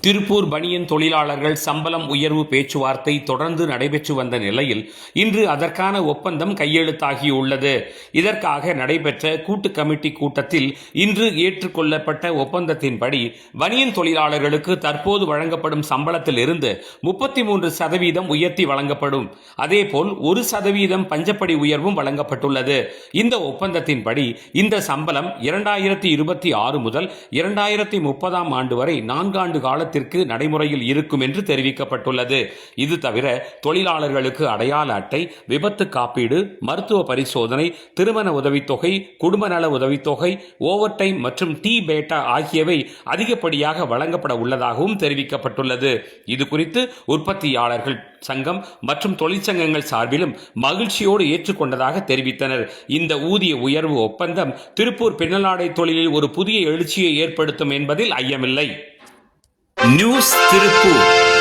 திருப்பூர் பனியன் தொழிலாளர்கள் சம்பளம் உயர்வு பேச்சுவார்த்தை தொடர்ந்து நடைபெற்று வந்த நிலையில் இன்று அதற்கான ஒப்பந்தம் கையெழுத்தாகியுள்ளது. இதற்காக நடைபெற்ற கூட்டு கமிட்டி கூட்டத்தில் இன்று ஏற்றுக்கொள்ளப்பட்ட ஒப்பந்தத்தின்படி பனியன் தொழிலாளர்களுக்கு தற்போது வழங்கப்படும் சம்பளத்தில் இருந்து 33% உயர்த்தி வழங்கப்படும். அதேபோல் 1% பஞ்சப்படி உயர்வும் வழங்கப்பட்டுள்ளது. இந்த ஒப்பந்தத்தின்படி இந்த சம்பளம் 2026 முதல் 2030 ஆண்டு வரை 4 ஆண்டு காலத்தில் நடைமுறையில் இருக்கும் என்று தெரிவிக்கப்பட்டுள்ளது. இது தவிர தொழிலாளர்களுக்கு அடையாள அட்டை, விபத்து காப்பீடு, மருத்துவ பரிசோதனை, திருமண உதவித்தொகை, குடும்ப நல உதவித்தொகை, ஓவர் டைம் மற்றும் டி பேட்டா ஆகியவை அதிகப்படியாக வழங்கப்பட உள்ளதாகவும் தெரிவிக்கப்பட்டுள்ளது. இது குறித்து உற்பத்தியாளர்கள் சங்கம் மற்றும் தொழிற்சங்கங்கள் சார்பிலும் மகிழ்ச்சியோடு ஏற்றுக்கொண்டதாக தெரிவித்தனர். இந்த ஊதிய உயர்வு ஒப்பந்தம் திருப்பூர் பின்னலாடை தொழிலில் ஒரு புதிய எழுச்சியை ஏற்படுத்தும் என்பதில் ஐயமில்லை. நியூஸ் திருப்பூர்.